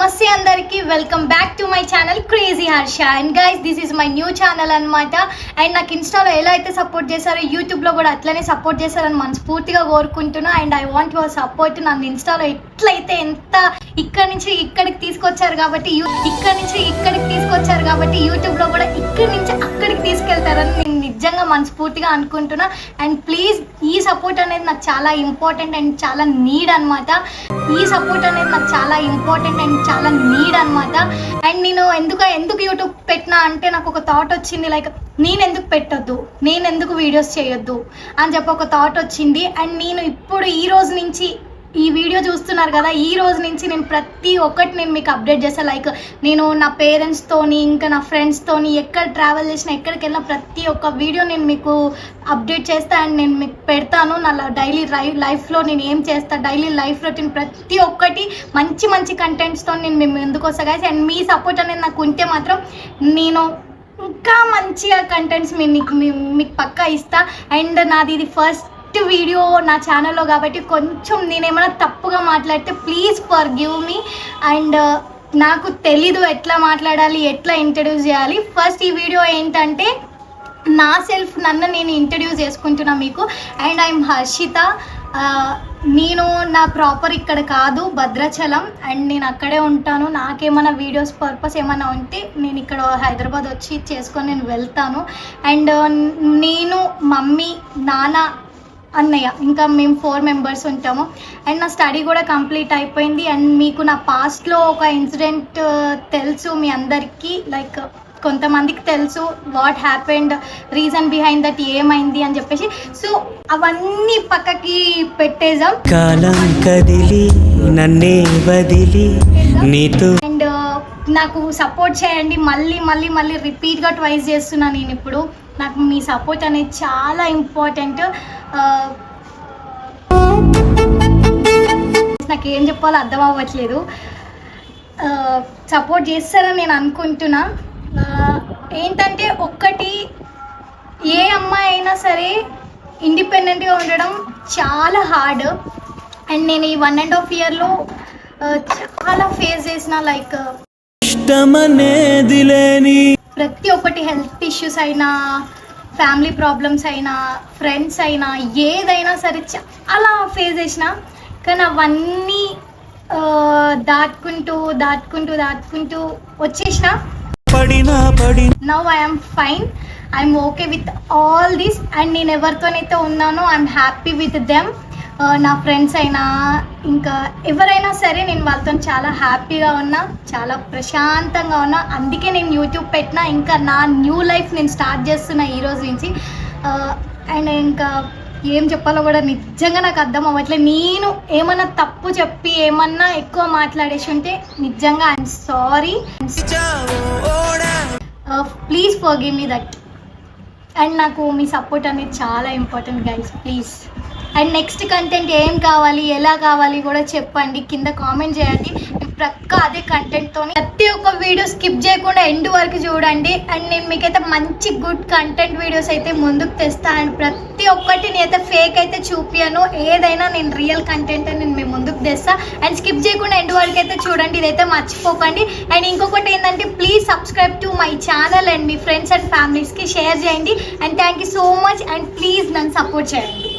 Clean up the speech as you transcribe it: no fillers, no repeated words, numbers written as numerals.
నమస్తే అందరికి welcome back to my channel crazy Harsha. And guys, this is my new channel అనమాట. And నాకు ఇన్స్టాలో ఎలా అయితే సపోర్ట్ చేశారో యూట్యూబ్లో కూడా అట్లనే సపోర్ట్ చేశారని మనస్ఫూర్తిగా కోరుకుంటున్నా. And I want your support. నన్ను ఇన్స్టాలో ఎట్లయితే ఎంత ఇక్కడి నుంచి ఇక్కడికి తీసుకొచ్చారు కాబట్టి యూట్యూబ్లో కూడా ఇక్కడి నుంచి అక్కడికి తీసుకెళ్తారని నేను నిజంగా మనస్ఫూర్తిగా అనుకుంటున్నా. అండ్ ప్లీజ్, ఈ సపోర్ట్ అనేది నాకు చాలా ఇంపార్టెంట్ అండ్ చాలా నీడ్ అనమాట. అండ్ నేను ఎందుకు యూట్యూబ్ పెట్టినా అంటే నాకు ఒక థాట్ వచ్చింది, లైక్ నేను ఎందుకు పెట్టొద్దు, నేను ఎందుకు వీడియోస్ చేయొద్దు అని చెప్పి ఒక థాట్ వచ్చింది. అండ్ నేను ఇప్పుడు ఈ రోజు నుంచి ఈ వీడియో చూస్తున్నారు కదా, ఈ రోజు నుంచి నేను ప్రతి ఒక్కటి నేను మీకు అప్డేట్ చేస్తాను. లైక్ నేను నా పేరెంట్స్తోని ఇంకా నా ఫ్రెండ్స్తోని ఎక్కడ ట్రావెల్ చేసినా ఎక్కడికి వెళ్ళినా ప్రతి ఒక్క వీడియో నేను మీకు అప్డేట్ చేస్తాను. అండ్ నేను మీకు పెడతాను నా డైలీ లైఫ్లో నేను ఏం చేస్తాను, డైలీ లైఫ్ రొటీన్ ప్రతి ఒక్కటి మంచి కంటెంట్స్తో నేను మేము ఎందుకు వస్తా గాయస్. అండ్ మీ సపోర్ట్ అనేది నాకు ఉంటే మాత్రం నేను ఇంకా మంచిగా కంటెంట్స్ మీకు పక్కా ఇస్తా. అండ్ నాది ఇది ఫస్ట్ వీడియో నా ఛానల్లో కాబట్టి కొంచెం నేనేమైనా తప్పుగా మాట్లాడితే ప్లీజ్ ఫర్గివ్ మీ. అండ్ నాకు తెలీదు ఎట్లా మాట్లాడాలి, ఎట్లా ఇంట్రడ్యూస్ చేయాలి. ఫస్ట్ ఈ వీడియో ఏంటంటే నన్ను నేను ఇంట్రడ్యూస్ చేసుకుంటున్నా మీకు. And I'm Harshitha. నేను నా ప్రాపర్ ఇక్కడ కాదు, భద్రాచలం. అండ్ నేను అక్కడే ఉంటాను. నాకేమైనా వీడియోస్ పర్పస్ ఏమైనా ఉంటే నేను ఇక్కడ హైదరాబాద్ వచ్చి చేసుకొని నేను వెళ్తాను. అండ్ నేను, మమ్మీ, నాన్న, అన్నయ్య, ఇంకా మేము 4 మెంబర్స్ ఉంటాము. అండ్ నా స్టడీ కూడా కంప్లీట్ అయిపోయింది. అండ్ మీకు నా పాస్ట్లో ఒక ఇన్సిడెంట్ తెలుసు మీ అందరికీ, లైక్ కొంతమందికి తెలుసు what happened, reason behind that ఏమైంది అని చెప్పేసి. సో అవన్నీ పక్కకి పెట్టేసాం. అండ్ నాకు సపోర్ట్ చేయండి. మళ్ళీ రిపీట్గా ట్వైస్ చేస్తున్నాను నేను ఇప్పుడు. నాకు మీ సపోర్ట్ అనేది చాలా ఇంపార్టెంట్. నాకు ఏం చెప్పాలో అర్థం అవ్వట్లేదు. సపోర్ట్ చేస్తారని నేను అనుకుంటున్నా. ఏంటంటే ఒక్కటి, ఏ అమ్మాయి అయినా సరే ఇండిపెండెంట్గా ఉండడం చాలా హార్డ్. అండ్ నేను ఈ 1.5 yearలో చాలా ఫేస్ చేసిన, లైక్ ప్రతి ఒక్కటి, హెల్త్ ఇష్యూస్ అయినా, ఫ్యామిలీ ప్రాబ్లమ్స్ అయినా, ఫ్రెండ్స్ అయినా, ఏదైనా సరే చాలా ఫేస్ చేసిన. కానీ అవన్నీ దాటుకుంటూ వచ్చేసిన. Now I'm fine, I'm okay with all this. And నేను ఎవరితోనైతే ఉన్నానో ఐఎమ్ హ్యాపీ విత్ దెమ్. నా ఫ్రెండ్స్ అయినా ఇంకా ఎవరైనా సరే నేను వాళ్ళతో చాలా హ్యాపీగా ఉన్నా, చాలా ప్రశాంతంగా ఉన్నా. అందుకే నేను యూట్యూబ్ పెట్టినా. ఇంకా నా న్యూ లైఫ్ నేను స్టార్ట్ చేస్తున్నా ఈ రోజు నుంచి. అండ్ ఇంకా ఏం చెప్పాలో కూడా నిజంగా నాకు అర్థం అవ్వట్లేదు. నేను ఏమన్నా తప్పు చెప్పి ఏమన్నా ఎక్కువ మాట్లాడేసి ఉంటే నిజంగా I'm sorry. Please forgive me that. And నాకు మీ సపోర్ట్ అనేది చాలా important guys, please. And next content ఏం కావాలి, ఎలా కావాలి కూడా చెప్పండి, కింద కామెంట్ చేయండి. ప్రక్క అదే కంటెంట్తో ప్రతి ఒక్క వీడియో స్కిప్ చేయకుండా ఎండ్ వరకు చూడండి. అండ్ నేను మీకైతే మంచి గుడ్ కంటెంట్ వీడియోస్ అయితే ముందుకు తెస్తా. అండ్ ప్రతి ఒక్కటి నేనైతే ఫేక్ అయితే చూపియను, ఏదైనా నేను రియల్ కంటెంట్ నేను మీ ముందుకు తెస్తా. అండ్ స్కిప్ చేయకుండా ఎండ్ వరకు అయితే చూడండి, ఇదైతే మర్చిపోకండి. అండ్ ఇంకొకటి ఏంటంటే please subscribe to my channel and మీ ఫ్రెండ్స్ అండ్ ఫ్యామిలీస్కి షేర్ చేయండి. And thank you so much. And please నన్ను సపోర్ట్ చేయండి.